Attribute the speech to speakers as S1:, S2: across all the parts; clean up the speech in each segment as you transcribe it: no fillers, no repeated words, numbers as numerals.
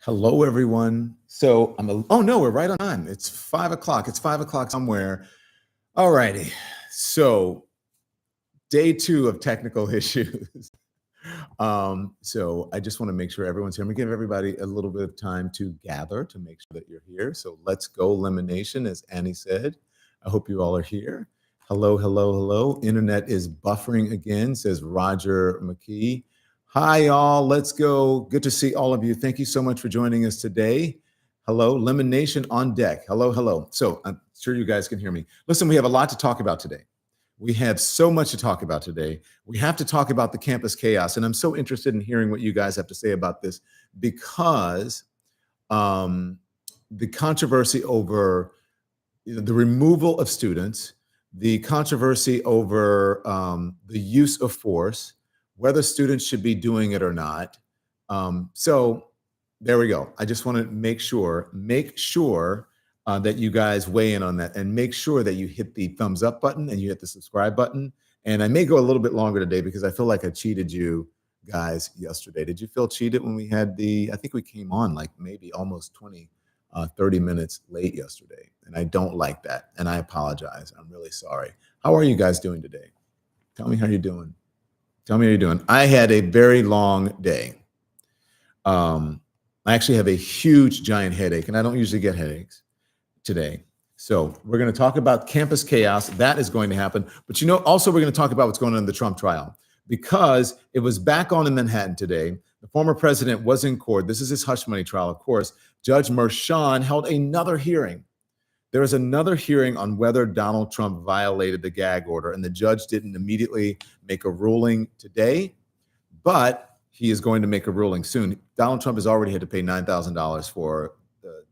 S1: Hello, everyone. Oh no, we're right on time. It's 5 o'clock. It's 5 o'clock somewhere. All righty. So day two of technical issues. So I just want to make sure everyone's here. I'm gonna give everybody a little bit of time to gather to make sure that you're here. So let's go elimination, as Annie said. I hope you all are here. Hello, hello, hello. Internet is buffering again, says Roger McKee. Hi, y'all. Let's go. Good to see all of you. Thank you so much for joining us today. Hello, Elimination on deck. Hello, hello. So I'm sure you guys can hear me. Listen, we have a lot to talk about today. We have so much to talk about today. We have to talk about the campus chaos. And I'm so interested in hearing what you guys have to say about this because the controversy over the removal of students, the controversy over the use of force, whether students should be doing it or not. So there we go. I just want to make sure that you guys weigh in on that and make sure that you hit the thumbs up button and you hit the subscribe button. And I may go a little bit longer today because I feel like I cheated you guys yesterday. Did you feel cheated when we had I think we came on like maybe almost 30 minutes late yesterday. And I don't like that. And I apologize. I'm really sorry. How are you guys doing today? Tell me how you're doing. Tell me how you're doing. I had a very long day. I actually have a huge, giant headache, and I don't usually get headaches today. So we're going to talk about campus chaos. That is going to happen. But also we're going to talk about what's going on in the Trump trial because it was back on in Manhattan today. The former president was in court. This is his hush money trial, of course. Judge Merchan held another hearing. There is another hearing on whether Donald Trump violated the gag order, and the judge didn't immediately make a ruling today, but he is going to make a ruling soon. Donald Trump has already had to pay $9,000 for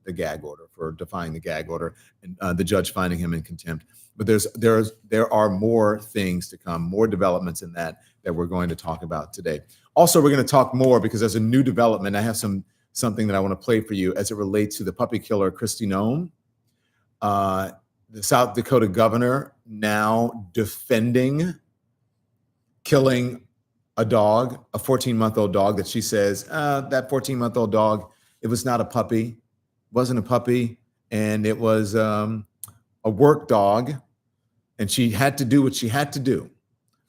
S1: the gag order, for defying the gag order, and the judge finding him in contempt. But there are more things to come, more developments in that we're going to talk about today. Also, we're going to talk more because there's a new development. I have something that I want to play for you as it relates to the puppy killer, Kristi Noem. The South Dakota governor now defending killing a dog, a 14-month-old dog that she says, that 14-month-old dog, it was not a puppy, wasn't a puppy, and it was a work dog, and she had to do what she had to do.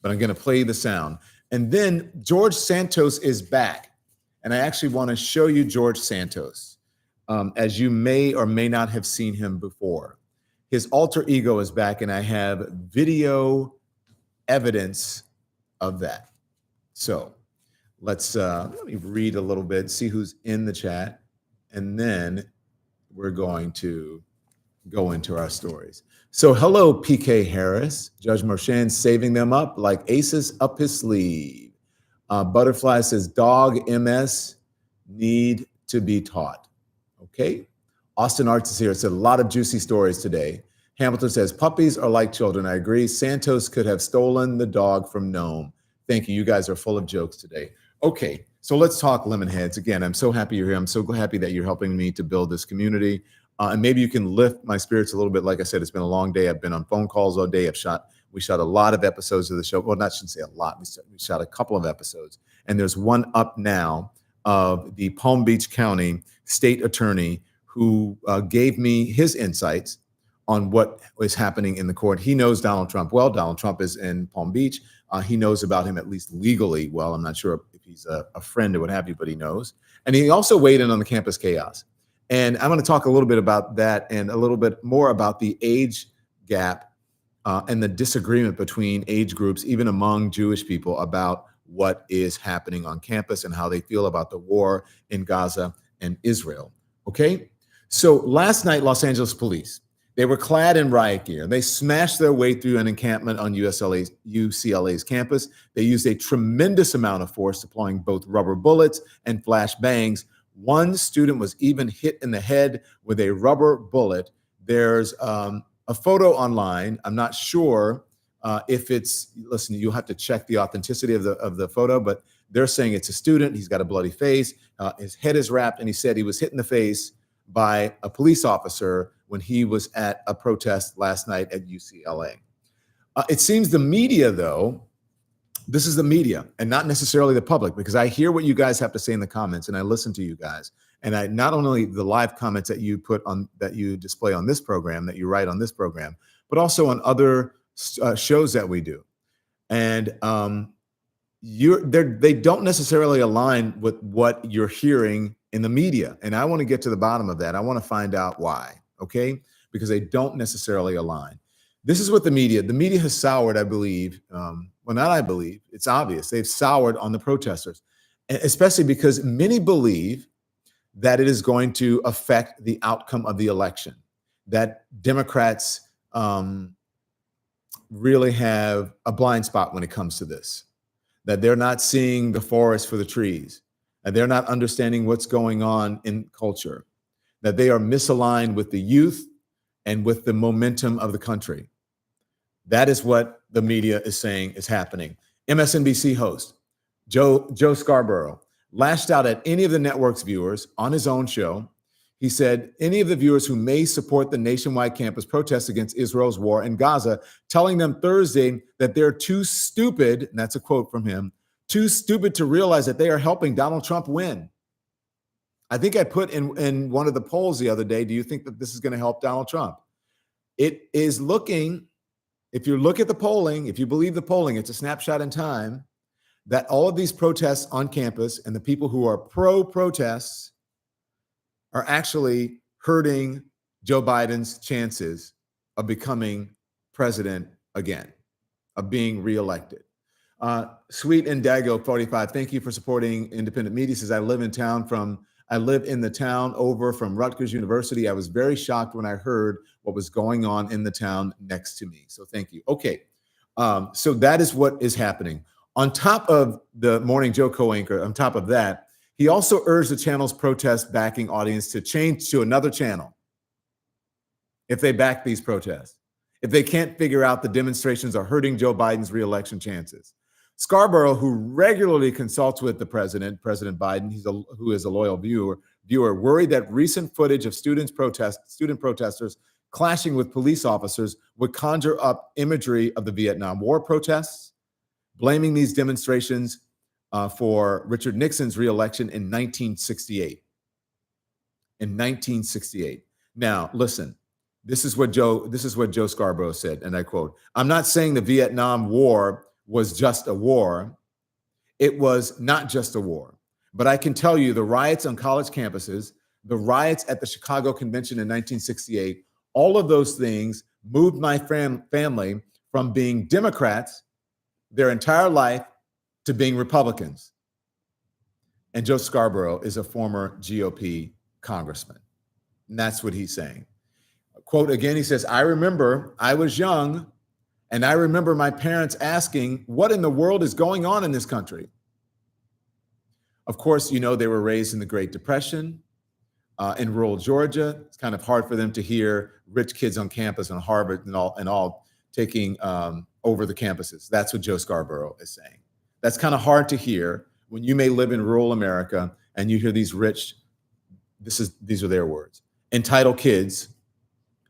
S1: But I'm going to play the sound. And then George Santos is back, and I actually want to show you George Santos. As you may or may not have seen him before. His alter ego is back, and I have video evidence of that. So let me read a little bit, see who's in the chat, and then we're going to go into our stories. So hello, PK Harris. Judge Merchan saving them up like aces up his sleeve. Butterfly says, dog MS need to be taught. Okay. Austin Arts is here. It's a lot of juicy stories today. Hamilton says, puppies are like children. I agree. Santos could have stolen the dog from Noem. Thank you. You guys are full of jokes today. Okay. So let's talk Lemonheads. Again, I'm so happy you're here. I'm so happy that you're helping me to build this community. And maybe you can lift my spirits a little bit. Like I said, it's been a long day. I've been on phone calls all day. We shot a lot of episodes of the show. Well, I shouldn't say a lot. We shot a couple of episodes. And there's one up now of the Palm Beach County state attorney who gave me his insights on what is happening in the court. He knows Donald Trump well. Donald Trump is in Palm Beach. He knows about him at least legally well. I'm not sure if he's a friend or what have you, but he knows. And he also weighed in on the campus chaos. And I'm going to talk a little bit about that and a little bit more about the age gap and the disagreement between age groups, even among Jewish people, about what is happening on campus and how they feel about the war in Gaza and Israel. Okay? So last night, Los Angeles police, they were clad in riot gear. They smashed their way through an encampment on UCLA's campus. They used a tremendous amount of force, deploying both rubber bullets and flashbangs. One student was even hit in the head with a rubber bullet. There's a photo online. I'm not sure if it's, listen, you'll have to check the authenticity of the photo, but they're saying it's a student. He's got a bloody face. His head is wrapped, and he said he was hit in the face by a police officer when he was at a protest last night at UCLA. It seems the media, though, This is the media and not necessarily the public, because I hear what you guys have to say in the comments and I listen to you guys. And I not only the live comments that you put on, that you display on this program, that you write on this program, but also on other shows that we do. And they don't necessarily align with what you're hearing in the media. And I want to get to the bottom of that. I want to find out why, okay? Because they don't necessarily align. This is what the media has soured, I believe. Well, not I believe, it's obvious. They've soured on the protesters, especially because many believe that it is going to affect the outcome of the election, that Democrats really have a blind spot when it comes to this, that they're not seeing the forest for the trees, and they're not understanding what's going on in culture, that they are misaligned with the youth and with the momentum of the country. That is what the media is saying is happening. MSNBC host Joe Scarborough lashed out at any of the network's viewers on his own show. He said, any of the viewers who may support the nationwide campus protests against Israel's war in Gaza, telling them Thursday that they're too stupid, and that's a quote from him, too stupid to realize that they are helping Donald Trump win. I think I put in one of the polls the other day, do you think that this is going to help Donald Trump? It is looking, if you look at the polling, if you believe the polling, it's a snapshot in time, that all of these protests on campus and the people who are pro-protests are actually hurting Joe Biden's chances of becoming president again, of being reelected. Sweet Indago 45, thank you for supporting independent media. Says, I live in the town over from Rutgers University. I was very shocked when I heard what was going on in the town next to me. So thank you. Okay, so that is what is happening. On top of the Morning Joe co-anchor, on top of that, he also urged the channel's protest backing audience to change to another channel if they back these protests, if they can't figure out the demonstrations are hurting Joe Biden's reelection chances. Scarborough, who regularly consults with the President Biden, who is a loyal viewer, worried that recent footage of student protesters clashing with police officers would conjure up imagery of the Vietnam War protests, blaming these demonstrations for Richard Nixon's reelection in 1968. In 1968. Now, listen, this is what Joe Scarborough said, and I quote, I'm not saying the Vietnam War was just a war. It was not just a war. But I can tell you the riots on college campuses, the riots at the Chicago Convention in 1968, all of those things moved my family from being Democrats their entire life to being Republicans. And Joe Scarborough is a former GOP congressman. And that's what he's saying. Quote again, he says, I remember I was young and I remember my parents asking, what in the world is going on in this country? Of course, you know, they were raised in the Great Depression in rural Georgia. It's kind of hard for them to hear rich kids on campus and Harvard and all taking over the campuses. That's what Joe Scarborough is saying. That's kind of hard to hear when you may live in rural America and you hear these rich, these are their words, entitled kids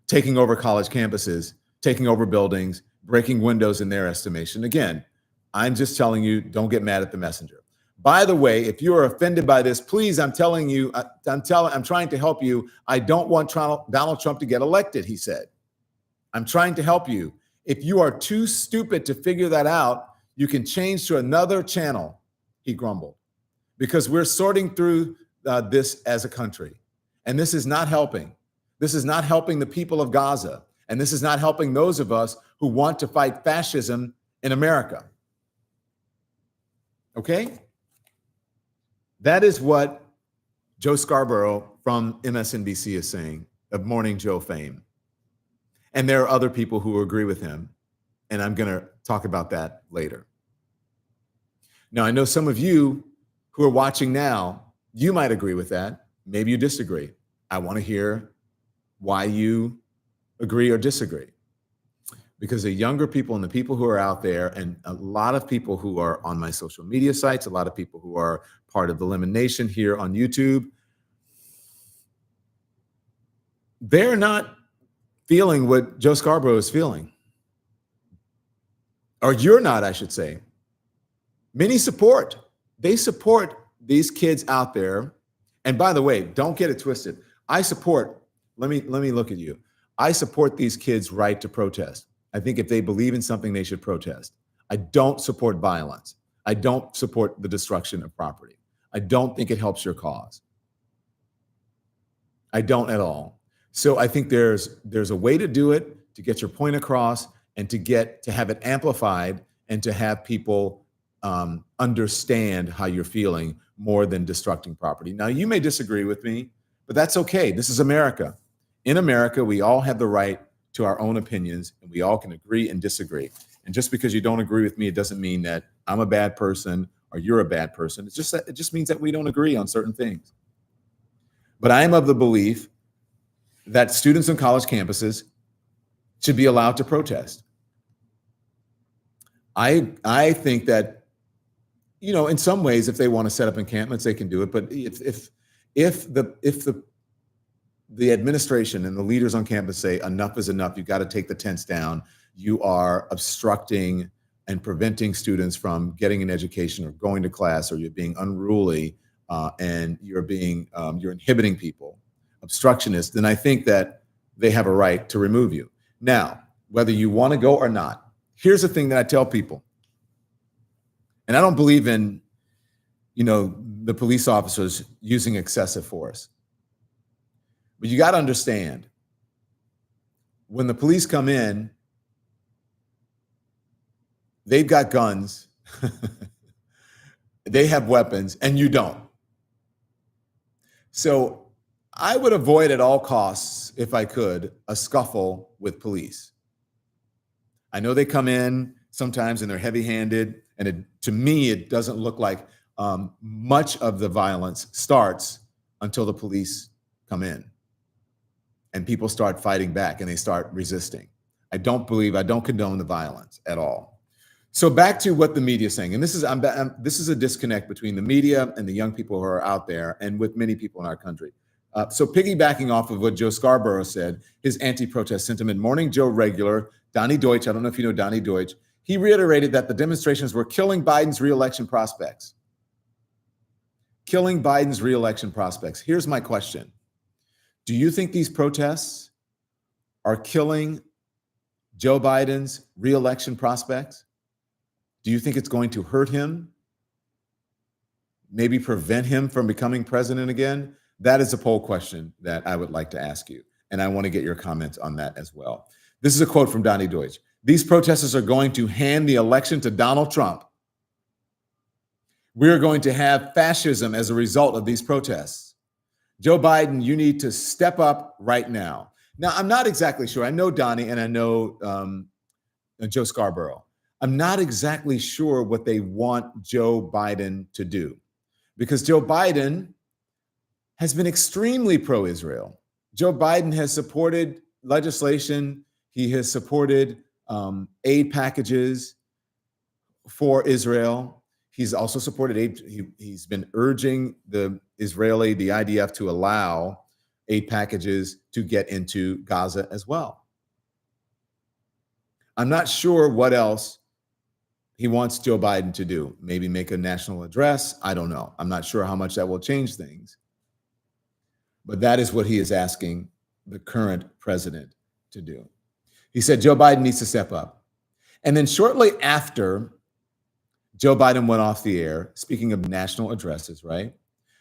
S1: taking over college campuses, taking over buildings, breaking windows in their estimation. Again, I'm just telling you, don't get mad at the messenger. By the way, if you are offended by this, please, I'm telling you, I'm trying to help you. I don't want Donald Trump to get elected, he said. I'm trying to help you. If you are too stupid to figure that out, you can change to another channel, he grumbled, because we're sorting through this as a country. And this is not helping. This is not helping the people of Gaza. And this is not helping those of us who want to fight fascism in America. Okay? That is what Joe Scarborough from MSNBC is saying, of Morning Joe fame. And there are other people who agree with him. And I'm going to talk about that later. Now, I know some of you who are watching now, you might agree with that. Maybe you disagree. I want to hear why you agree or disagree. Because the younger people and the people who are out there, and a lot of people who are on my social media sites, a lot of people who are part of the Lemon Nation here on YouTube, they're not feeling what Joe Scarborough is feeling. Or you're not, I should say. Many support. They support these kids out there. And by the way, don't get it twisted. I support, let me look at you. I support these kids' right to protest. I think if they believe in something, they should protest. I don't support violence. I don't support the destruction of property. I don't think it helps your cause. I don't at all. So I think there's a way to do it, to get your point across, and to have it amplified, and to have people understand how you're feeling more than destructing property. Now, you may disagree with me, but that's okay. This is America. In America, we all have the right to our own opinions, and we all can agree and disagree. And just because you don't agree with me, it doesn't mean that I'm a bad person or you're a bad person. It's just that it just means that we don't agree on certain things. But I am of the belief that students on college campuses should be allowed to protest. I think that, you know, in some ways, if they want to set up encampments, they can do it. But if the administration and the leaders on campus say enough is enough, you got to take the tents down, you are obstructing and preventing students from getting an education or going to class, or you're being unruly, and you're inhibiting people, obstructionist, then I think that they have a right to remove you. Now, whether you want to go or not, here's the thing that I tell people, and I don't believe in, you know, the police officers using excessive force. But you got to understand, when the police come in, they've got guns, they have weapons, and you don't. So I would avoid at all costs, if I could, a scuffle with police. I know they come in sometimes and they're heavy-handed, and to me, it doesn't look like much of the violence starts until the police come in and people start fighting back and they start resisting. I don't condone the violence at all. So back to what the media is saying, and this is a disconnect between the media and the young people who are out there, and with many people in our country. So piggybacking off of what Joe Scarborough said, his anti-protest sentiment, Morning Joe regular Donnie Deutsch, I don't know if you know Donnie Deutsch, he reiterated that the demonstrations were killing Biden's reelection prospects. Killing Biden's reelection prospects. Here's my question. Do you think these protests are killing Joe Biden's reelection prospects? Do you think it's going to hurt him? Maybe prevent him from becoming president again? That is a poll question that I would like to ask you. And I want to get your comments on that as well. This is a quote from Donnie Deutsch. These protesters are going to hand the election to Donald Trump. We are going to have fascism as a result of these protests. Joe Biden, you need to step up right now. Now, I'm not exactly sure. I know Donnie and I know Joe Scarborough. I'm not exactly sure what they want Joe Biden to do, because Joe Biden has been extremely pro-Israel. Joe Biden has supported legislation. He has supported aid packages for Israel. He's also supported aid. He's been urging the IDF to allow aid packages to get into Gaza as well. I'm not sure what else he wants Joe Biden to do. Maybe make a national address. I don't know. I'm not sure how much that will change things. But that is what he is asking the current president to do. He said Joe Biden needs to step up. And then shortly after Joe Biden went off the air, speaking of national addresses, right?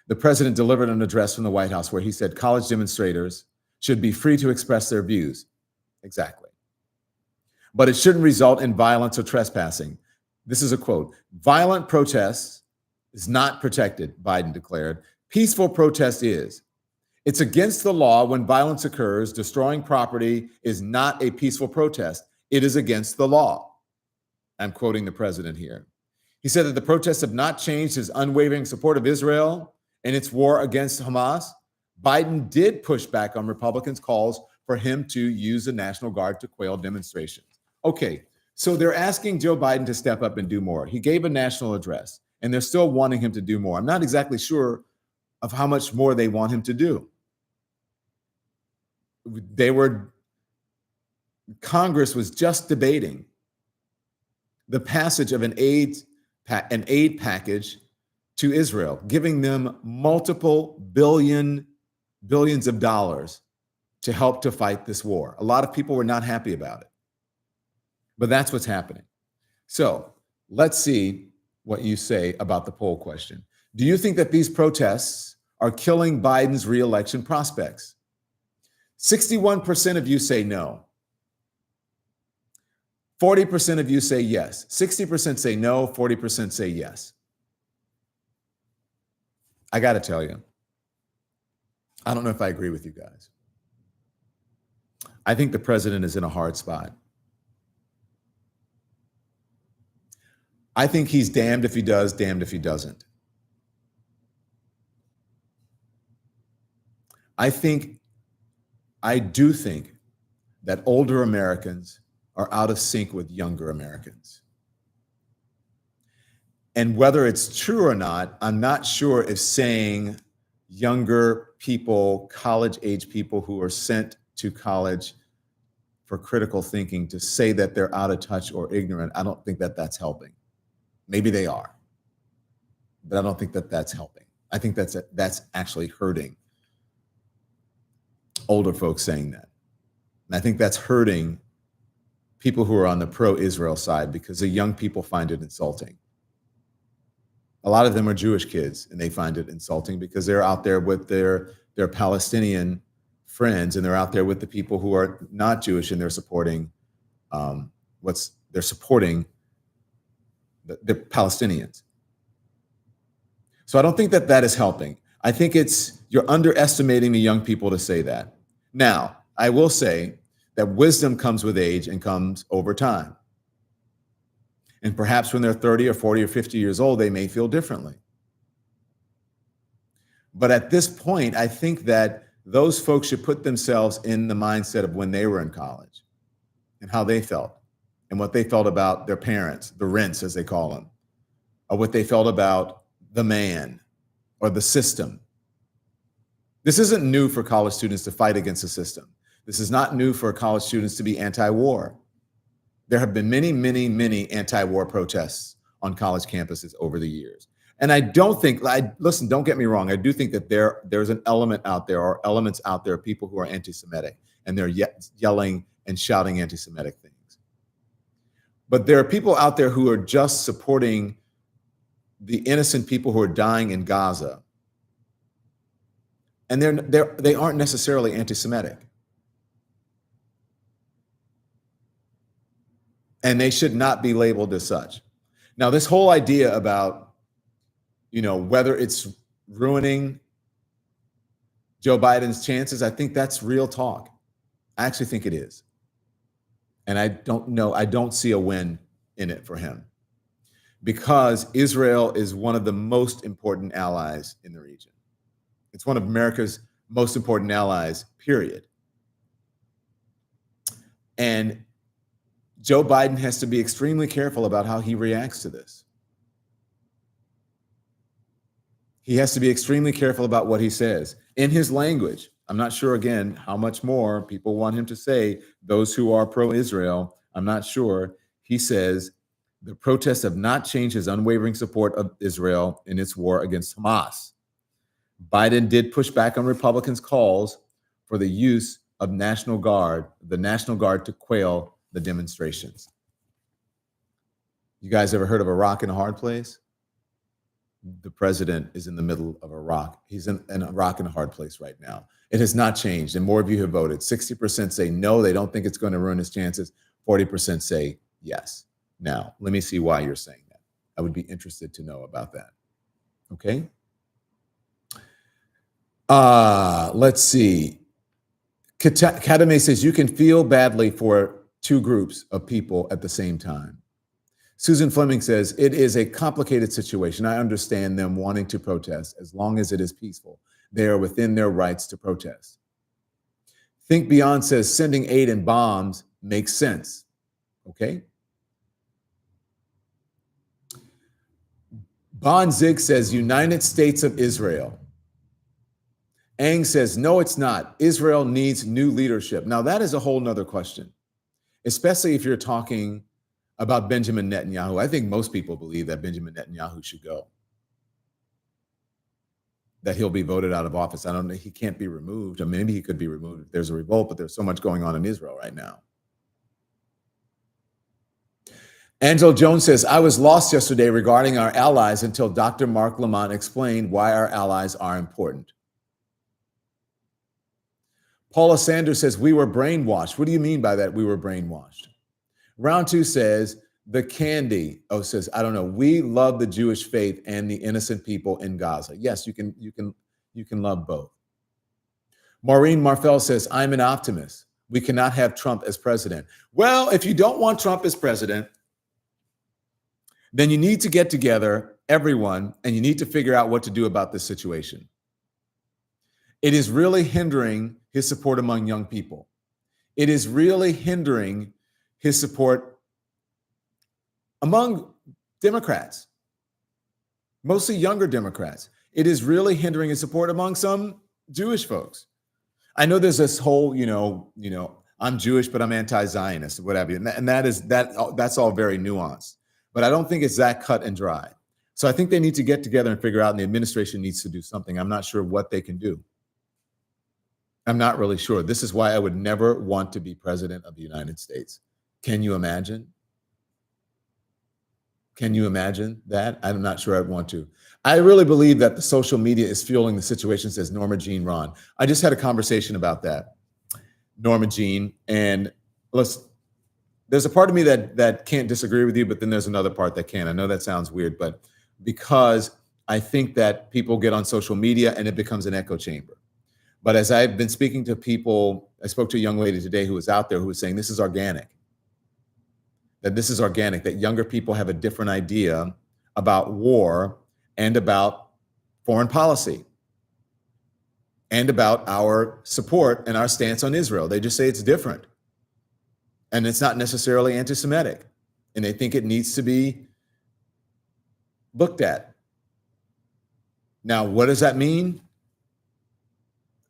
S1: The president delivered an address from the White House where he said college demonstrators should be free to express their views. Exactly. But it shouldn't result in violence or trespassing. This is a quote. Violent protest is not protected, Biden declared. Peaceful protest is. It's against the law when violence occurs. Destroying property is not a peaceful protest. It is against the law. I'm quoting the president here. He said that the protests have not changed his unwavering support of Israel in its war against Hamas. Biden did push back on Republicans' calls for him to use the National Guard to quell demonstrations. Okay, so they're asking Joe Biden to step up and do more. He gave a national address, and they're still wanting him to do more. I'm not exactly sure of how much more they want him to do. Congress was just debating the passage of an aid an aid package to Israel, giving them multiple billions of dollars to help to fight this war. A lot of people were not happy about it, but that's what's happening. So let's see what you say about the poll question. Do you think that these protests are killing Biden's re-election prospects? 61% of you say no. 40% of you say yes. 60% say no, 40% say yes. I got to tell you, I don't know if I agree with you guys. I think the president is in a hard spot. I think he's damned if he does, damned if he doesn't. I do think that older Americans are out of sync with younger Americans. And whether it's true or not, I'm not sure if saying younger people, college-age people who are sent to college for critical thinking, to say that they're out of touch or ignorant, I don't think that that's helping. Maybe they are, but I don't think that that's helping. I think that's actually hurting older folks saying that. And I think that's hurting people who are on the pro-Israel side, because the young people find it insulting. A lot of them are Jewish kids, and they find it insulting because they're out there with their Palestinian friends, and they're out there with the people who are not Jewish, and they're supporting the Palestinians. So I don't think that that is helping. I think you're underestimating the young people to say that. Now, I will say that wisdom comes with age and comes over time. And perhaps when they're 30 or 40 or 50 years old, they may feel differently. But at this point, I think that those folks should put themselves in the mindset of when they were in college and how they felt and what they felt about their parents, the rents, as they call them, or what they felt about the man or the system. This isn't new for college students to fight against the system. This is not new for college students to be anti-war. There have been many, many, many anti-war protests on college campuses over the years. And I don't think, listen, don't get me wrong. I do think that there's an element out there, or elements out there of people who are anti-Semitic, and they're yelling and shouting anti-Semitic things. But there are people out there who are just supporting the innocent people who are dying in Gaza. And they aren't necessarily anti-Semitic. And they should not be labeled as such. Now, this whole idea about, whether it's ruining Joe Biden's chances, I think that's real talk. I actually think it is. And I don't see a win in it for him, because Israel is one of the most important allies in the region. It's one of America's most important allies, period. And Joe Biden has to be extremely careful about how he reacts to this. He has to be extremely careful about what he says in his language. I'm not sure, again, how much more people want him to say, those who are pro-Israel. I'm not sure. He says the protests have not changed his unwavering support of Israel in its war against Hamas. Biden did push back on Republicans' calls for the use of the National Guard to quell the demonstrations. You guys ever heard of a rock in a hard place? The president is in the middle of a rock. He's in a rock in a hard place right now. It has not changed, and more of you have voted. 60% say no, they don't think it's going to ruin his chances. 40% say yes. Now, let me see why you're saying that. I would be interested to know about that. Okay? Let's see. Kadame says you can feel badly for two groups of people at the same time. Susan Fleming says it is a complicated situation. I understand them wanting to protest as long as it is peaceful. They are within their rights to protest. Think Beyond says sending aid and bombs makes sense. Okay. Bon Zig says United States of Israel. Ang says, no, it's not. Israel needs new leadership. Now, that is a whole nother question, especially if you're talking about Benjamin Netanyahu. I think most people believe that Benjamin Netanyahu should go, that he'll be voted out of office. I don't know. He can't be removed. Or maybe he could be removed if there's a revolt, but there's so much going on in Israel right now. Angel Jones says, I was lost yesterday regarding our allies until Dr. Mark Lamont explained why our allies are important. Paula Sanders says, we were brainwashed. What do you mean by that? We were brainwashed. Round 2 says, the candy. Oh, says, I don't know. We love the Jewish faith and the innocent people in Gaza. Yes, you can love both. Maureen Marfell says, I'm an optimist. We cannot have Trump as president. Well, if you don't want Trump as president, then you need to get together, everyone, and you need to figure out what to do about this situation. It is really hindering his support among young people. It is really hindering his support among Democrats, mostly younger Democrats. It is really hindering his support among some Jewish folks. I know there's this whole, I'm Jewish, but I'm anti-Zionist, whatever, and that's all very nuanced. But I don't think it's that cut and dry. So I think they need to get together and figure out, and the administration needs to do something. I'm not sure what they can do. I'm not really sure. This is why I would never want to be president of the United States. Can you imagine? Can you imagine that? I'm not sure I'd want to. I really believe that the social media is fueling the situation, says Norma Jean Ron. I just had a conversation about that, Norma Jean, and there's a part of me that can't disagree with you, but then there's another part that can. I know that sounds weird, but because I think that people get on social media and it becomes an echo chamber. But as I've been speaking to people, I spoke to a young lady today who was out there who was saying this is organic, that younger people have a different idea about war and about foreign policy and about our support and our stance on Israel. They just say it's different. And it's not necessarily anti-Semitic. And they think it needs to be looked at. Now, what does that mean?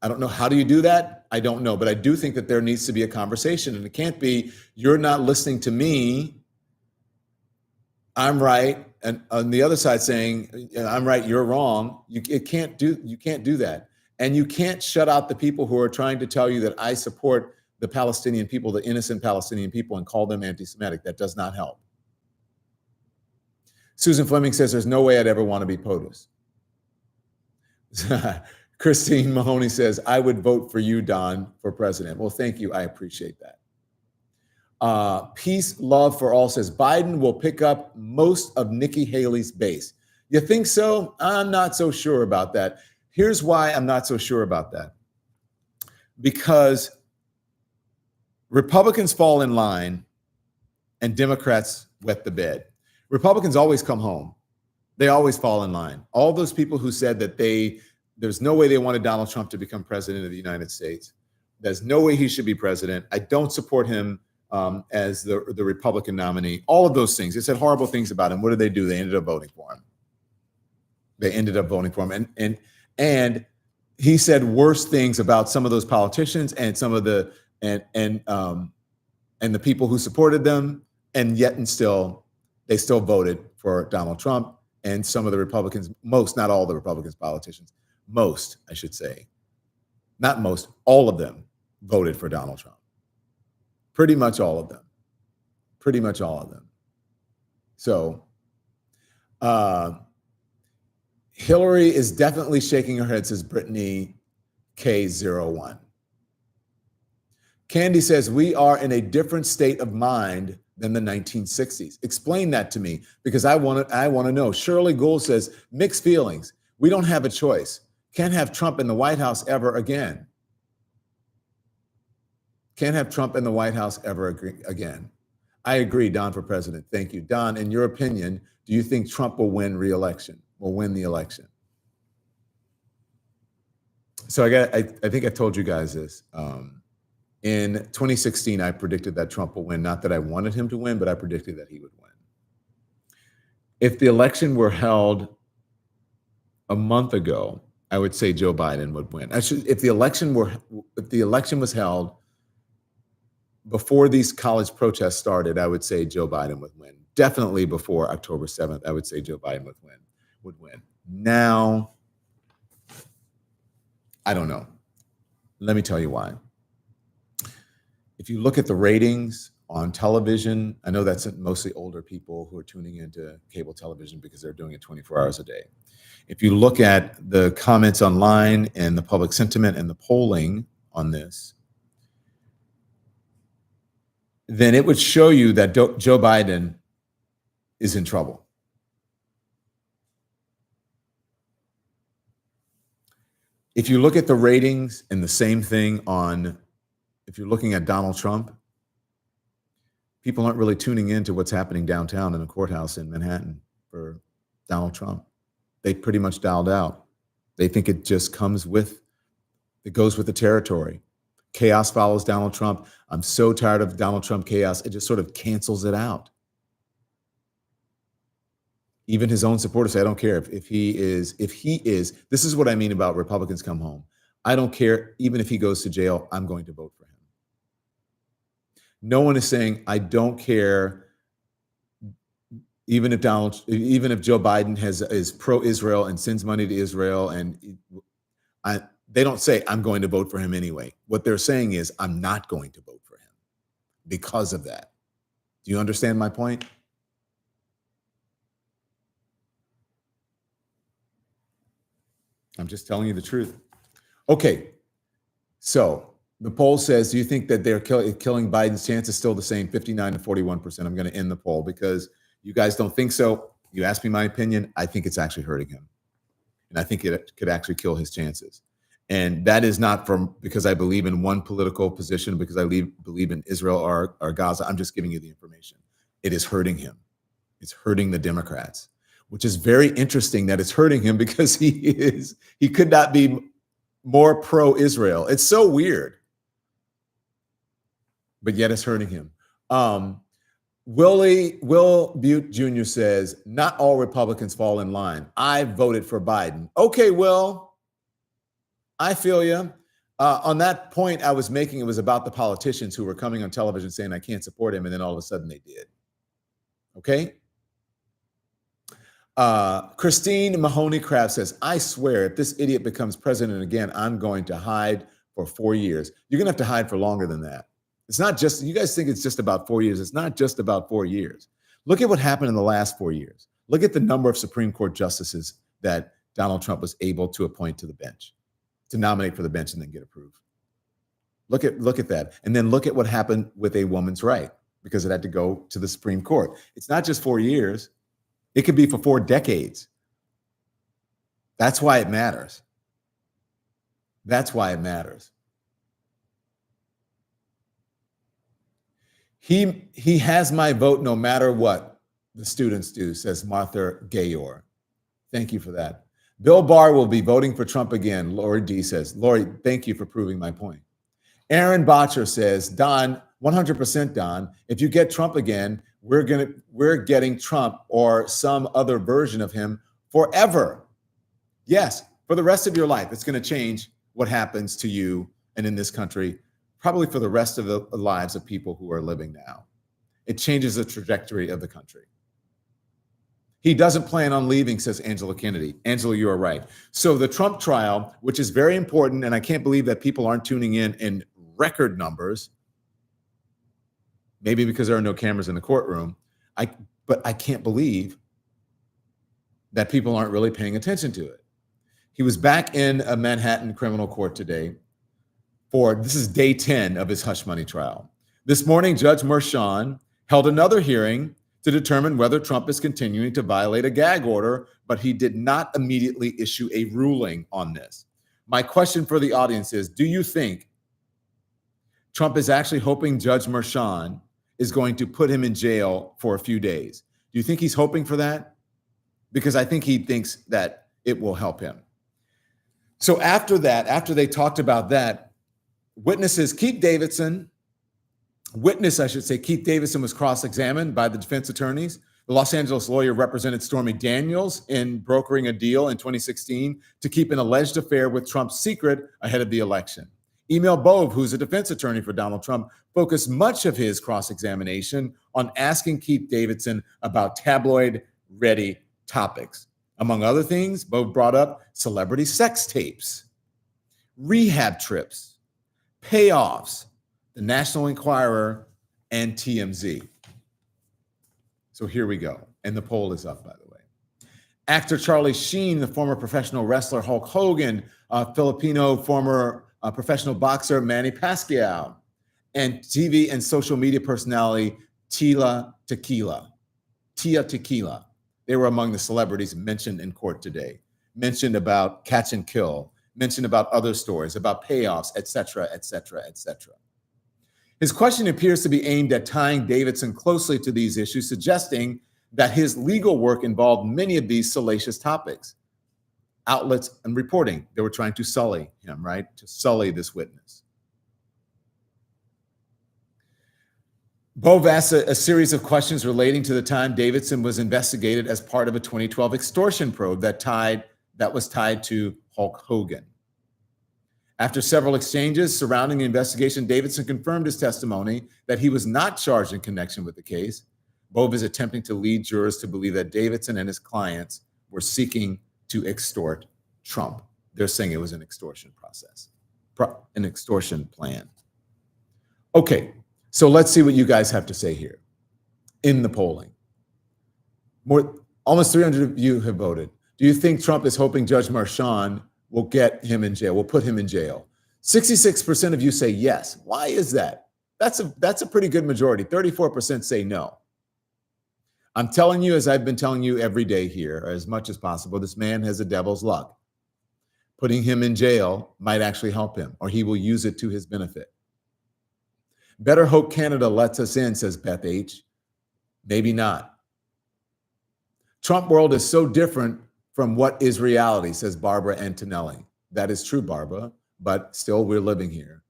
S1: I don't know. How do you do that? I don't know. But I do think that there needs to be a conversation. And it can't be, you're not listening to me, I'm right, and on the other side saying, I'm right, you're wrong. You can't do that. And you can't shut out the people who are trying to tell you that I support the Palestinian people, the innocent Palestinian people, and call them anti-Semitic. That does not help. Susan Fleming says, there's no way I'd ever want to be POTUS. Christine Mahoney says, I would vote for you, Don, for president. Well, thank you. I appreciate that. Peace, love for all says, Biden will pick up most of Nikki Haley's base. You think so? I'm not so sure about that. Here's why I'm not so sure about that. Because Republicans fall in line and Democrats wet the bed. Republicans always come home. They always fall in line. All those people who said that there's no way they wanted Donald Trump to become president of the United States. There's no way he should be president. I don't support him as the Republican nominee. All of those things. They said horrible things about him. What did they do? They ended up voting for him. And he said worse things about some of those politicians and some of the and the people who supported them, and yet they still voted for Donald Trump. And some of the Republicans, not all the Republicans politicians, most, I should say, not most, all of them voted for Donald Trump. Pretty much all of them. So Hillary is definitely shaking her head, says Brittany K01. Candy says, we are in a different state of mind than the 1960s. Explain that to me, because I want to know. Shirley Gould says, mixed feelings. We don't have a choice. Can't have Trump in the White House ever again. Can't have Trump in the White House ever again. I agree, Don, for president. Thank you. Don, in your opinion, do you think Trump will win re-election, will win the election? So I think I told you guys this. In 2016, I predicted that Trump will win. Not that I wanted him to win, but I predicted that he would win. If the election were held a month ago, I would say Joe Biden would win. If the election was held before these college protests started, I would say Joe Biden would win. Definitely before October 7th, I would say Joe Biden would win. Now, I don't know. Let me tell you why. If you look at the ratings on television, I know that's mostly older people who are tuning into cable television because they're doing it 24 hours a day. If you look at the comments online and the public sentiment and the polling on this, then it would show you that Joe Biden is in trouble. If you look at the ratings and the same thing if you're looking at Donald Trump, people aren't really tuning into what's happening downtown in the courthouse in Manhattan for Donald Trump. They pretty much dialed out. They think it just goes with the territory. Chaos follows Donald Trump. I'm so tired of Donald Trump chaos. It just sort of cancels it out. Even his own supporters say, I don't care if he is, this is what I mean about Republicans come home. I don't care, even if he goes to jail, I'm going to vote for him. No one is saying, I don't care, even if Joe Biden is pro-Israel and sends money to Israel, and they don't say, I'm going to vote for him anyway. What they're saying is, I'm not going to vote for him because of that. Do you understand my point? I'm just telling you the truth. Okay, so the poll says, do you think that they're killing Biden's chance is still the same, 59 to 41%? I'm going to end the poll because you guys don't think so. You asked me my opinion. I think it's actually hurting him. And I think it could actually kill his chances. And that is not because I believe in one political position, because I believe in Israel or Gaza. I'm just giving you the information. It is hurting him. It's hurting the Democrats, which is very interesting that it's hurting him because he could not be more pro-Israel. It's so weird, but yet it's hurting him. Will Butte Jr. says, not all Republicans fall in line. I voted for Biden. Okay, Will, I feel you. On that point I was making, it was about the politicians who were coming on television saying, I can't support him. And then all of a sudden they did. Okay. Christine Mahoney-Craft says, I swear if this idiot becomes president again, I'm going to hide for 4 years. You're going to have to hide for longer than that. It's not just, you guys think it's just about 4 years. It's not just about 4 years. Look at what happened in the last 4 years. Look at the number of Supreme Court justices that Donald Trump was able to appoint to the bench, to nominate for the bench and then get approved. Look at that. And then look at what happened with a woman's right, because it had to go to the Supreme Court. It's not just 4 years. It could be for 4 decades. That's why it matters. That's why it matters. He has my vote no matter what the students do, says Martha Gayor. Thank you for that. Bill Barr will be voting for Trump again. Lori D says, Lori, thank you for proving my point. Aaron Botcher says, Don, 100% Don, if you get Trump again, we're getting Trump or some other version of him forever. Yes, for the rest of your life. It's going to change what happens to you and in this country, probably for the rest of the lives of people who are living now. It changes the trajectory of the country. He doesn't plan on leaving, says Angela Kennedy. Angela, you are right. So the Trump trial, which is very important, and I can't believe that people aren't tuning in record numbers, maybe because there are no cameras in the courtroom, but I can't believe that people aren't really paying attention to it. He was back in a Manhattan criminal court today this is day 10 of his hush money trial. This morning, Judge Merchan held another hearing to determine whether Trump is continuing to violate a gag order, but he did not immediately issue a ruling on this. My question for the audience is, do you think Trump is actually hoping Judge Merchan is going to put him in jail for a few days? Do you think he's hoping for that? Because I think he thinks that it will help him. So after they talked about that, Keith Davidson was cross-examined by the defense attorneys. The Los Angeles lawyer represented Stormy Daniels in brokering a deal in 2016 to keep an alleged affair with Trump secret ahead of the election. Email Bove, who's a defense attorney for Donald Trump, focused much of his cross-examination on asking Keith Davidson about tabloid-ready topics. Among other things, Bove brought up celebrity sex tapes, rehab trips, payoffs, the National Enquirer, and TMZ. So here we go. And the poll is up, by the way. Actor Charlie Sheen, the former professional wrestler Hulk Hogan, Filipino former professional boxer Manny Pacquiao, and TV and social media personality Tia Tequila. They were among the celebrities mentioned in court today, mentioned about catch and kill, mentioned about other stories, about payoffs, et cetera, et cetera, et cetera. His question appears to be aimed at tying Davidson closely to these issues, suggesting that his legal work involved many of these salacious topics. Outlets and reporting, they were trying to sully him, right? To sully this witness. Bove asked a series of questions relating to the time Davidson was investigated as part of a 2012 extortion probe that was tied to Hulk Hogan. After several exchanges surrounding the investigation, Davidson confirmed his testimony that he was not charged in connection with the case. Bove is attempting to lead jurors to believe that Davidson and his clients were seeking to extort Trump. They're saying it was an extortion process, an extortion plan. Okay, so let's see what you guys have to say here in the polling. Almost 300 of you have voted. Do you think Trump is hoping Judge Marchand will get him in jail, will put him in jail? 66% of you say yes. Why is that? That's a pretty good majority. 34% say no. I'm telling you, as I've been telling you every day here, as much as possible, this man has a devil's luck. Putting him in jail might actually help him, or he will use it to his benefit. Better hope Canada lets us in, says Beth H. Maybe not. Trump world is so different from what is reality, says Barbara Antonelli. That is true, Barbara, but still we're living here.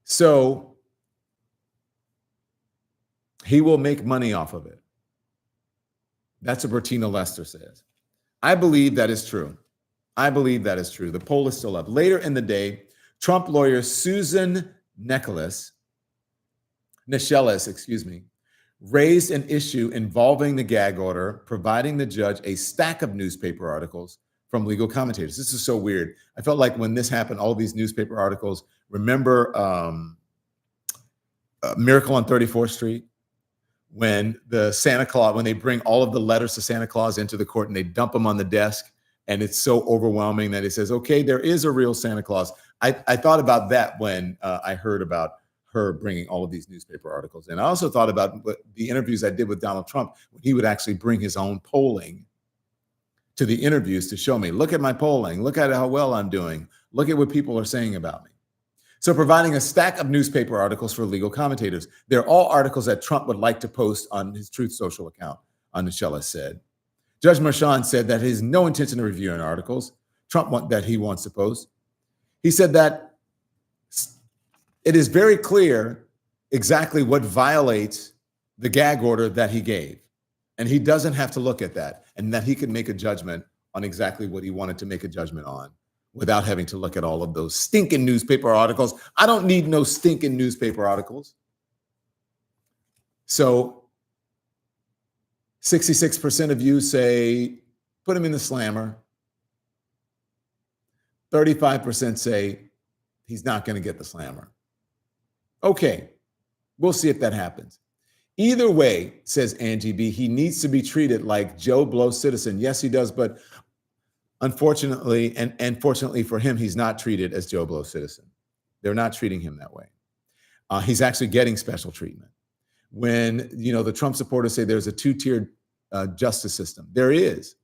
S1: So he will make money off of it. That's what Bertina Lester says. I believe that is true. I believe that is true. The poll is still up. Later in the day, Trump lawyer Susan Necheles, raised an issue involving the gag order, providing the judge a stack of newspaper articles from legal commentators. This is so weird. I felt like when this happened, all these newspaper articles, remember Miracle on 34th Street? When the Santa Claus, when they bring all of the letters to Santa Claus into the court and they dump them on the desk, and it's so overwhelming that he says, okay, there is a real Santa Claus. I thought about that when I heard about her bringing all of these newspaper articles. And I also thought about the interviews I did with Donald Trump, when he would actually bring his own polling to the interviews to show me, look at my polling, look at how well I'm doing, look at what people are saying about me. So providing a stack of newspaper articles for legal commentators. They're all articles that Trump would like to post on his Truth Social account, Necheles said. Judge Marchand said that he has no intention of reviewing articles that he wants to post. He said that it is very clear exactly what violates the gag order that he gave. And he doesn't have to look at that, and that he can make a judgment on exactly what he wanted to make a judgment on without having to look at all of those stinking newspaper articles. I don't need no stinking newspaper articles. So 66% of you say, put him in the slammer. 35% say he's not going to get the slammer. Okay, we'll see if that happens. Either way, says Angie B., he needs to be treated like Joe Blow citizen. Yes, he does, but unfortunately, and fortunately for him, he's not treated as Joe Blow citizen. They're not treating him that way. He's actually getting special treatment. When, the Trump supporters say there's a two-tiered justice system, there is,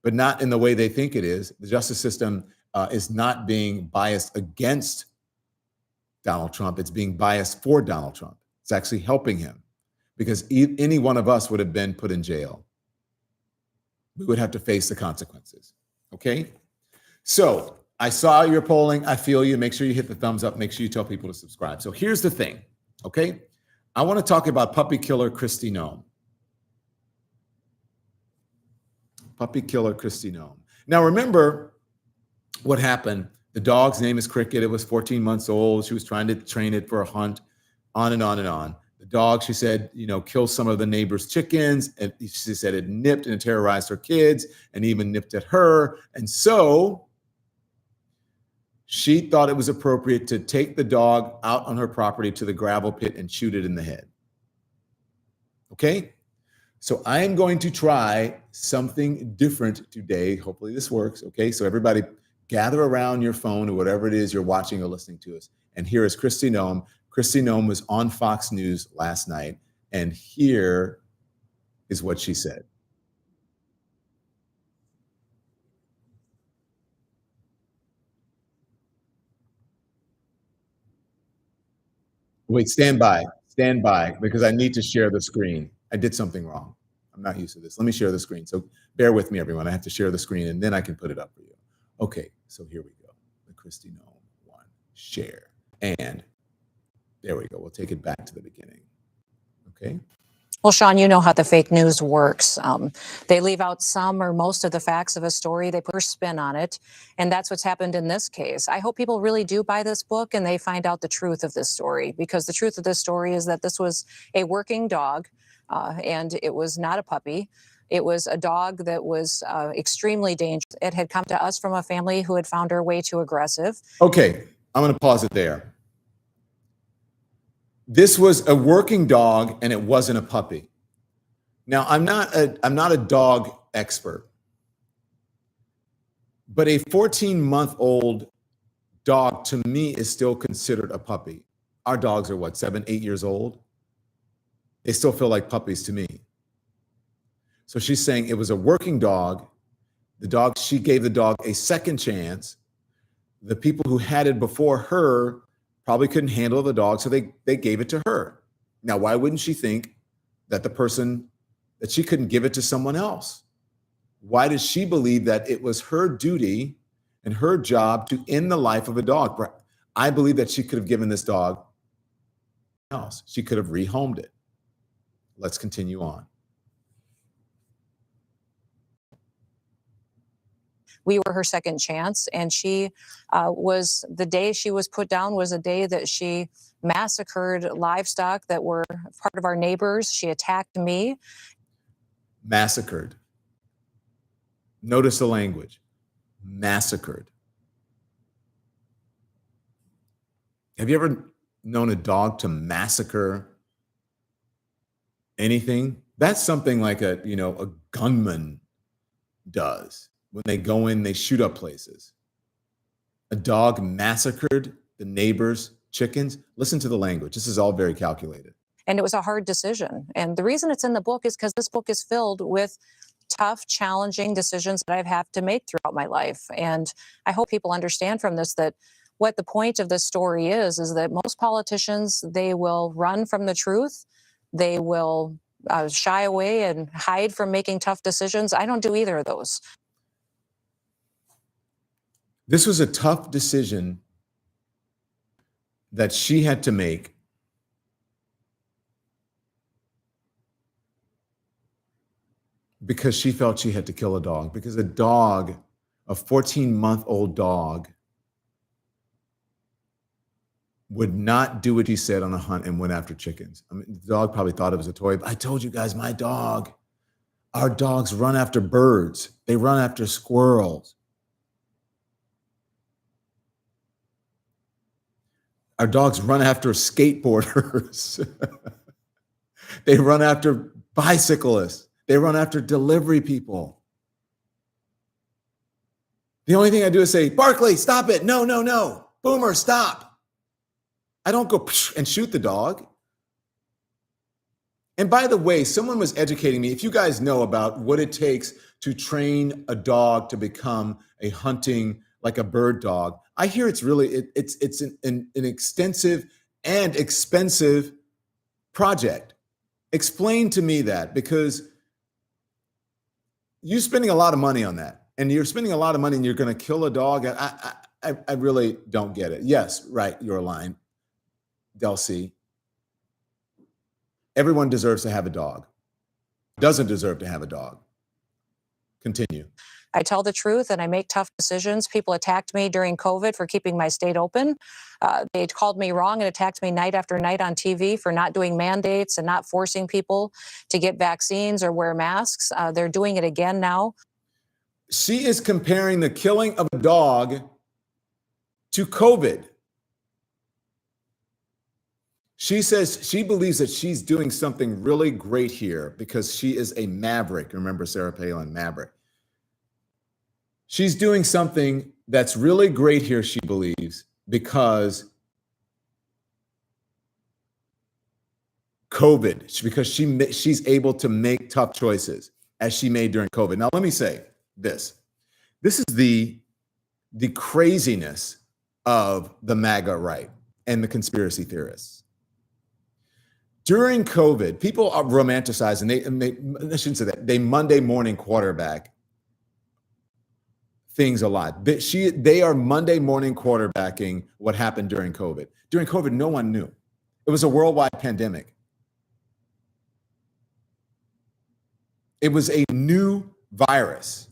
S1: but not in the way they think it is. The justice system is not being biased against Donald Trump. It's being biased for Donald Trump. It's actually helping him, because any one of us would have been put in jail. We would have to face the consequences. Okay? So I saw your polling. I feel you. Make sure you hit the thumbs up. Make sure you tell people to subscribe. So here's the thing. Okay? I want to talk about puppy killer Kristi Noem. Puppy killer Kristi Noem. Now remember what happened The dog's name is Cricket. It was 14 months old. She was trying to train it for a hunt, on and on and on. The dog, she said, killed some of the neighbors' chickens. And she said it nipped and terrorized her kids and even nipped at her. And so she thought it was appropriate to take the dog out on her property to the gravel pit and shoot it in the head. Okay? So I am going to try something different today. Hopefully this works. Okay? So everybody gather around your phone or whatever it is you're watching or listening to us. And here is Kristi Noem. Kristi Noem was on Fox News last night. And here is what she said. Wait, stand by, because I need to share the screen. I did something wrong. I'm not used to this. Let me share the screen. So bear with me, everyone. I have to share the screen and then I can put it up for you. Okay, so here we go. The Kristi Noem one, share. And there we go. We'll take it back to the beginning. Okay.
S2: Well, Sean, you know how the fake news works. They leave out some or most of the facts of a story. They put a spin on it. And that's what's happened in this case. I hope people really do buy this book and they find out the truth of this story, because the truth of this story is that this was a working dog and it was not a puppy. It was a dog that was extremely dangerous. It had come to us from a family who had found her way too aggressive.
S1: Okay, I'm going to pause it there. This was a working dog and it wasn't a puppy. Now, I'm not a dog expert, but a 14-month-old dog to me is still considered a puppy. Our dogs are what, 7, 8 years old? They still feel like puppies to me. So she's saying it was a working dog. She gave the dog a second chance. The people who had it before her probably couldn't handle the dog, so they gave it to her. Now, why wouldn't she think that that she couldn't give it to someone else? Why does she believe that it was her duty and her job to end the life of a dog? I believe that she could have given this dog else. She could have rehomed it. Let's continue on.
S2: We were her second chance, and she was, the day she was put down was a day that she massacred livestock that were part of our neighbors. She attacked me.
S1: Massacred. Notice the language. Massacred. Have you ever known a dog to massacre anything? That's something like a gunman does. When they go in, they shoot up places. A dog massacred the neighbor's chickens. Listen to the language. This is all very calculated.
S2: And it was a hard decision. And the reason it's in the book is because this book is filled with tough, challenging decisions that I've had to make throughout my life. And I hope people understand from this that what the point of this story is that most politicians, they will run from the truth. They will shy away and hide from making tough decisions. I don't do either of those.
S1: This was a tough decision that she had to make because she felt she had to kill a dog, because a 14-month-old dog, would not do what he said on a hunt and went after chickens. I mean, the dog probably thought it was a toy. I told you guys, our dogs run after birds. They run after squirrels. Our dogs run after skateboarders. They run after bicyclists. They run after delivery people. The only thing I do is say, Barkley, stop it. No, no, no. Boomer, stop. I don't go and shoot the dog. And by the way, someone was educating me. If you guys know about what it takes to train a dog to become a hunting, like a bird dog, I hear it's really, it's an extensive and expensive project. Explain to me that, because you're spending a lot of money on that, and you're spending a lot of money and you're going to kill a dog. I really don't get it. Yes, right. Your line, Delcy. Everyone deserves to have a dog. Doesn't deserve to have a dog. Continue.
S2: I tell the truth and I make tough decisions. People attacked me during COVID for keeping my state open. They called me wrong and attacked me night after night on TV for not doing mandates and not forcing people to get vaccines or wear masks. They're doing it again now.
S1: She is comparing the killing of a dog to COVID. She says she believes that she's doing something really great here because she is a maverick. Remember Sarah Palin, maverick. She's doing something that's really great here, she believes, because COVID, because she's able to make tough choices as she made during COVID. Now, let me say this. This is the craziness of the MAGA right and the conspiracy theorists. During COVID, people are romanticized, and I shouldn't say that, they Monday morning quarterback things a lot. They are Monday morning quarterbacking what happened during COVID. During COVID, no one knew. It was a worldwide pandemic. It was a new virus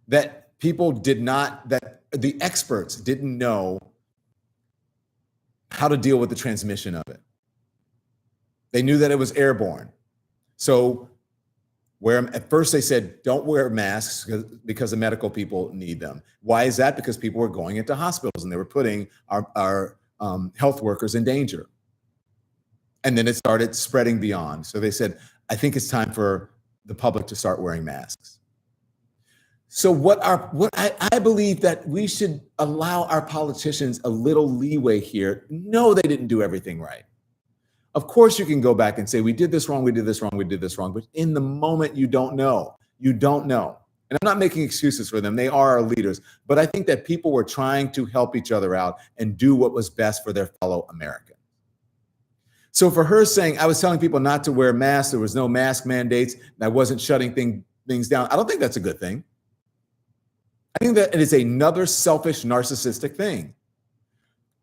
S1: that that the experts didn't know how to deal with the transmission of it. They knew that it was airborne. So at first they said, don't wear masks because the medical people need them. Why is that? Because people were going into hospitals and they were putting our health workers in danger. And then it started spreading beyond. So they said, I think it's time for the public to start wearing masks. So I believe that we should allow our politicians a little leeway here. No, they didn't do everything right. Of course, you can go back and say, we did this wrong, we did this wrong, we did this wrong. But in the moment, you don't know. You don't know. And I'm not making excuses for them. They are our leaders. But I think that people were trying to help each other out and do what was best for their fellow Americans. So for her saying, I was telling people not to wear masks, there was no mask mandates, and I wasn't shutting things down, I don't think that's a good thing. I think that it is another selfish, narcissistic thing.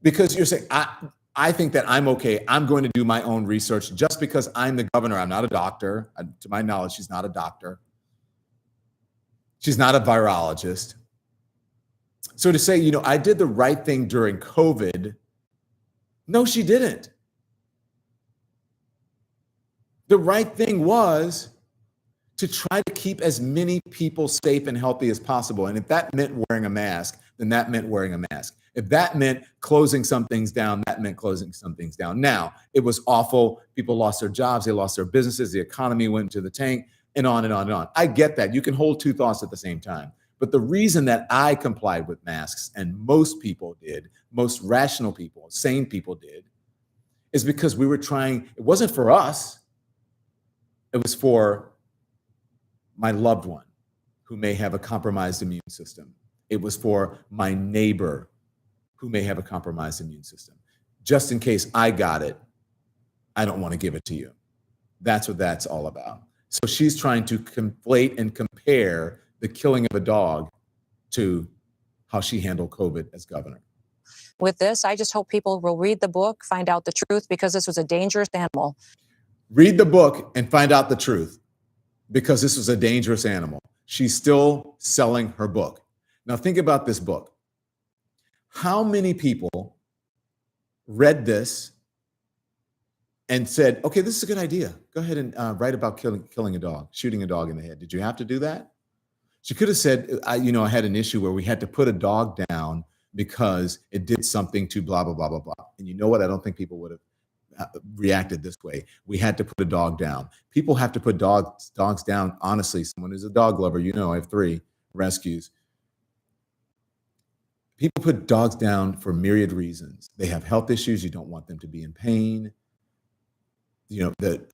S1: Because you're saying, I think that I'm okay. I'm going to do my own research just because I'm the governor. I'm not a doctor. To my knowledge, she's not a doctor. She's not a virologist. So to say, I did the right thing during COVID, no, she didn't. The right thing was to try to keep as many people safe and healthy as possible. And if that meant wearing a mask, then that meant wearing a mask. If that meant closing some things down, that meant closing some things down. Now, it was awful. People lost their jobs. They lost their businesses. The economy went into the tank, and on and on and on. I get that. You can hold two thoughts at the same time. But the reason that I complied with masks, and most people did, most rational people, sane people did, is because we were trying, it wasn't for us. It was for my loved one who may have a compromised immune system. It was for my neighbor who may have a compromised immune system. Just in case I got it, I don't want to give it to you. That's what that's all about. So she's trying to conflate and compare the killing of a dog to how she handled COVID as governor.
S2: With this, I just hope people will read the book, find out the truth, because this was a dangerous animal.
S1: Read the book and find out the truth, because this was a dangerous animal. She's still selling her book. Now think about this book. How many people read this and said, okay, this is a good idea. Go ahead and write about killing a dog, shooting a dog in the head. Did you have to do that? She could have said, I had an issue where we had to put a dog down because it did something to blah, blah, blah, blah, blah. And you know what? I don't think people would have reacted this way. We had to put a dog down. People have to put dogs down. Honestly, someone who's a dog lover, I have 3 rescues. People put dogs down for myriad reasons. They have health issues. You don't want them to be in pain. The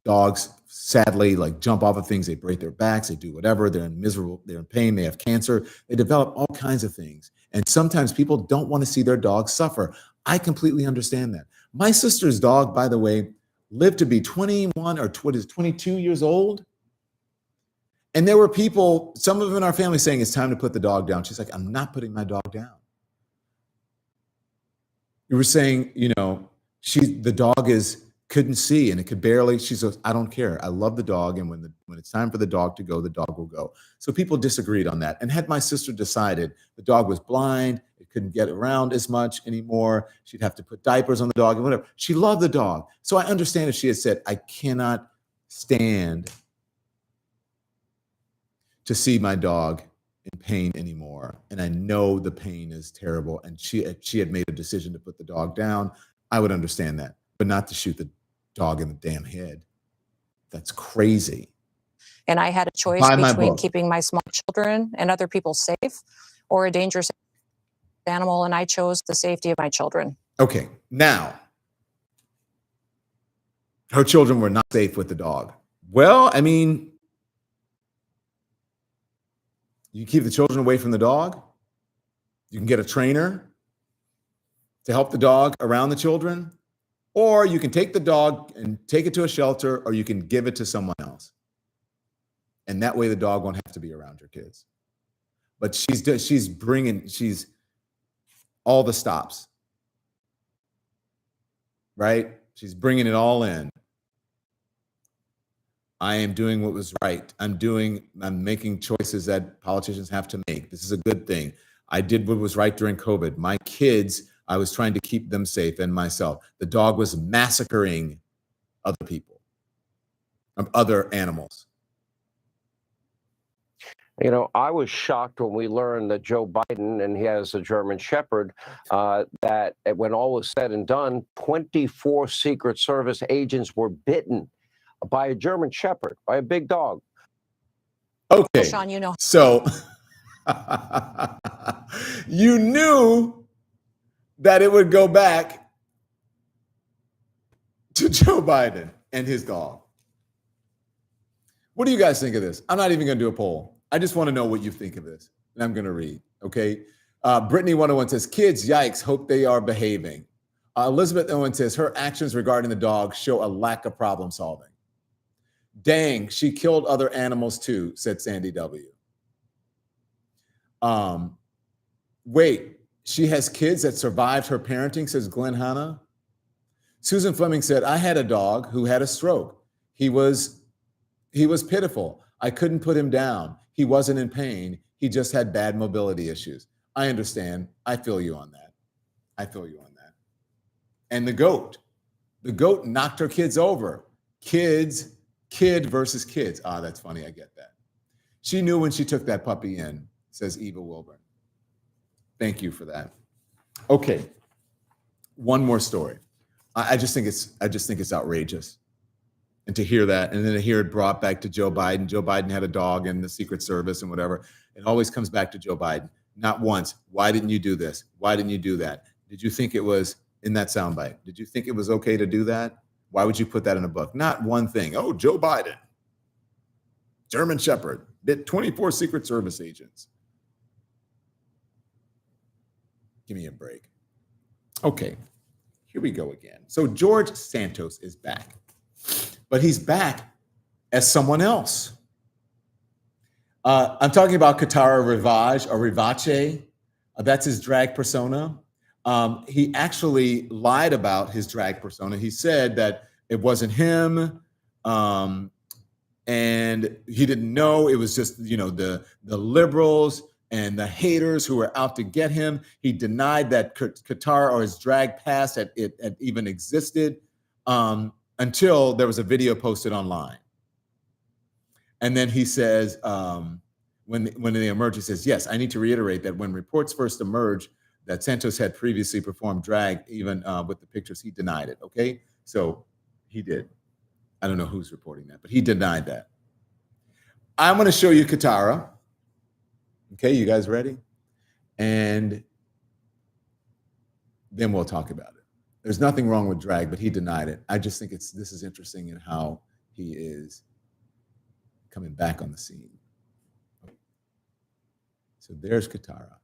S1: dogs sadly jump off of things. They break their backs. They do whatever. They're miserable. They're in pain. They have cancer. They develop all kinds of things. And sometimes people don't want to see their dogs suffer. I completely understand that. My sister's dog, by the way, lived to be 21 or 22 years old. And there were people, some of them in our family, saying it's time to put the dog down. She's like, I'm not putting my dog down. You were saying, the dog is couldn't see, and it could barely. She says, "I don't care. I love the dog, and when it's time for the dog to go, the dog will go." So people disagreed on that. And had my sister decided the dog was blind, it couldn't get around as much anymore, she'd have to put diapers on the dog and whatever. She loved the dog. So I understand if she had said, "I cannot stand to see my dog in pain anymore, and I know the pain is terrible," and she had made a decision to put the dog down, I would understand that, but not to shoot the dog in the damn head. That's crazy.
S2: And I had a choice
S1: Buy my
S2: between
S1: book.
S2: keeping my small children and other people safe or a dangerous animal, and I chose the safety of my children.
S1: Okay, now, her children were not safe with the dog. Well, I mean, you keep the children away from the dog. You can get a trainer to help the dog around the children, or you can take the dog and take it to a shelter, or you can give it to someone else. And that way the dog won't have to be around your kids. But she's all the stops, right? She's bringing it all in. I am doing what was right. I'm making choices that politicians have to make. This is a good thing. I did what was right during COVID. My kids, I was trying to keep them safe and myself. The dog was massacring other people, other animals.
S3: You know, I was shocked when we learned that Joe Biden, and he has a German Shepherd, that when all was said and done, 24 Secret Service agents were bitten by a German Shepherd, by a big dog.
S1: Okay.
S2: Well, Sean, you know.
S1: So you knew that it would go back to Joe Biden and his dog. What do you guys think of this? I'm not even going to do a poll. I just want to know what you think of this. And I'm going to read, okay? Brittany 101 says, "Kids, yikes, hope they are behaving." Elizabeth Owen says, "Her actions regarding the dog show a lack of problem solving." "Dang, she killed other animals too," said Sandy W. "Wait, she has kids that survived her parenting," says Glenn Hanna. Susan Fleming said, "I had a dog who had a stroke. He was pitiful. I couldn't put him down. He wasn't in pain. He just had bad mobility issues." I understand. I feel you on that. And the goat knocked her kids over. Kid versus kids. Ah, that's funny. I get that. She knew when she took that puppy in, says Eva Wilburn. Thank you for that. Okay. One more story. I just think it's outrageous. And to hear that, and then to hear it brought back to Joe Biden. Joe Biden had a dog in the Secret Service and whatever. It always comes back to Joe Biden. Not once. Why didn't you do this? Why didn't you do that? Did you think it was in that soundbite? Did you think it was okay to do that? Why would you put that in a book? Not one thing. Oh, Joe Biden, German Shepherd, bit 24 Secret Service agents. Give me a break. Okay, here we go again. So George Santos is back. But he's back as someone else. I'm talking about Katara Rivage or Rivace. That's his drag persona. He actually lied about his drag persona. He said that it wasn't him, and he didn't know. It was just, the liberals and the haters who were out to get him. He denied that Katara or his drag past had even existed. Until there was a video posted online. And then he says, when they emerge, he says, "Yes, I need to reiterate that when reports first emerged that Santos had previously performed drag, even with the pictures, he denied it." Okay, so he did. I don't know who's reporting that, but he denied that. I'm going to show you Katara. Okay, you guys ready? And then we'll talk about it. There's nothing wrong with drag, but he denied it. I just think this is interesting in how he is coming back on the scene. So there's Katara.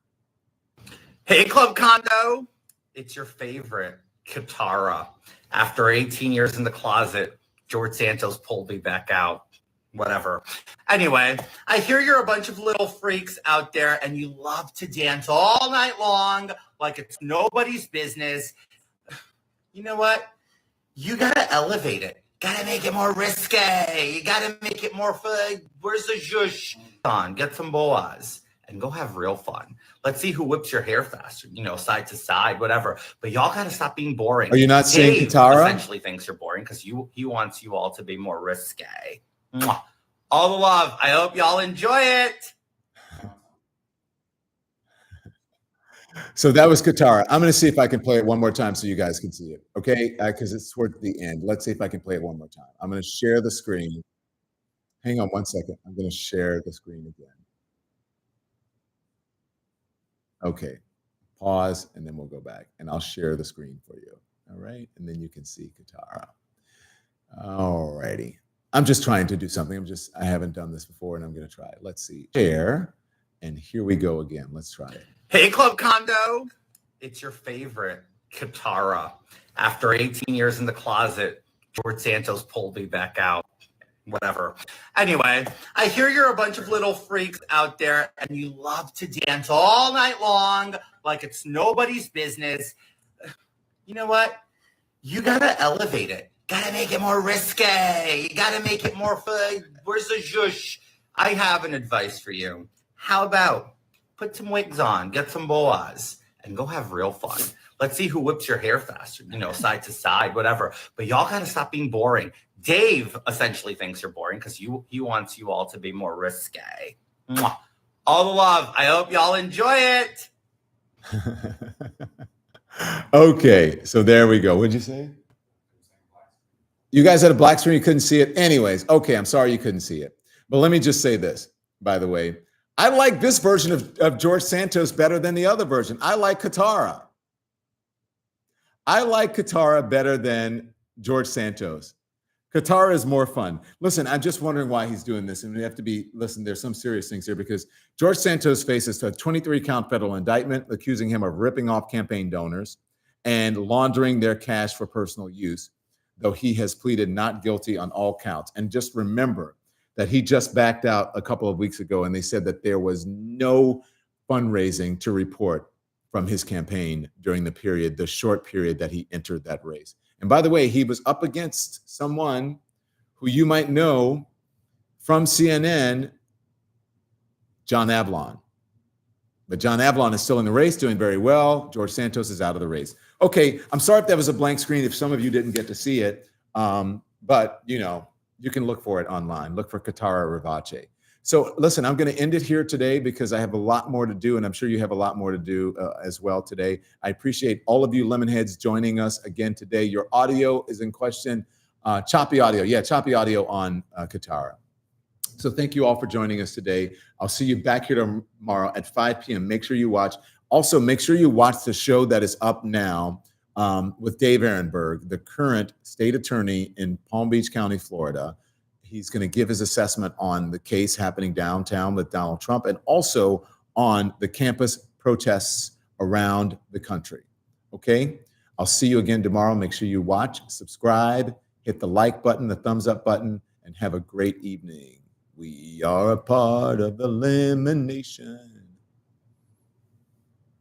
S4: Hey, Club Condo. It's your favorite, Katara. After 18 years in the closet, George Santos pulled me back out. Whatever. Anyway, I hear you're a bunch of little freaks out there and you love to dance all night long like it's nobody's business. You know what? You gotta elevate it. Gotta make it more risque. You gotta make it more fun. Where's the zhush? On, get some boas and go have real fun. Let's see who whips your hair faster, side to side, whatever. But y'all gotta stop being boring.
S1: Are you not saying
S4: Dave
S1: Katara?
S4: essentially thinks you're boring because he wants you all to be more risque. Mwah. All the love. I hope y'all enjoy it.
S1: So that was Katara. I'm going to see if I can play it one more time so you guys can see it. Okay? Because it's towards the end. Let's see if I can play it one more time. I'm going to share the screen. Hang on one second. I'm going to share the screen again. Okay. Pause, and then we'll go back. And I'll share the screen for you. All right? And then you can see Katara. All righty. I'm just trying to do something. I haven't done this before, and I'm going to try it. Let's see. Share. And here we go again. Let's try it.
S4: Hey, Club Condo. It's your favorite, Katara. After 18 years in the closet, George Santos pulled me back out. Whatever. Anyway, I hear you're a bunch of little freaks out there and you love to dance all night long like it's nobody's business. You know what? You gotta elevate it. Gotta make it more risque. You gotta make it more fun. Where's the zhush? I have an advice for you. How about put some wigs on, get some boas, and go have real fun. Let's see who whips your hair faster, side to side, whatever. But y'all gotta stop being boring. Dave essentially thinks you're boring because he wants you all to be more risque. Mwah. All the love. I hope y'all enjoy it.
S1: Okay, so there we go. What'd you say? You guys had a black screen, you couldn't see it? Anyways, okay, I'm sorry you couldn't see it. But let me just say this, by the way. I like this version of George Santos better than the other version. I like Katara. I like Katara better than George Santos. Katara is more fun. Listen, I'm just wondering why he's doing this. And we have to listen, there's some serious things here because George Santos faces a 23-count federal indictment accusing him of ripping off campaign donors and laundering their cash for personal use, though he has pleaded not guilty on all counts. And just remember that he just backed out a couple of weeks ago, and they said that there was no fundraising to report from his campaign during the short period that he entered that race. And by the way, he was up against someone who you might know from CNN, John Avlon. But John Avlon is still in the race, doing very well. George Santos is out of the race. Okay, I'm sorry if that was a blank screen, if some of you didn't get to see it. But, you can look for it online. Look for Katara Ravache. So listen, I'm going to end it here today because I have a lot more to do, and I'm sure you have a lot more to do as well today. I appreciate all of you Lemonheads joining us again today. Your audio is in question. Choppy audio. Yeah, choppy audio on Katara. So thank you all for joining us today. I'll see you back here tomorrow at 5 p.m. Make sure you watch. Also, make sure you watch the show that is up now with Dave Ehrenberg, the current state attorney in Palm Beach County, Florida. He's going to give his assessment on the case happening downtown with Donald Trump and also on the campus protests around the country. Okay? I'll see you again tomorrow. Make sure you watch, subscribe, hit the like button, the thumbs up button, and have a great evening. We are a part of the Lemon Nation.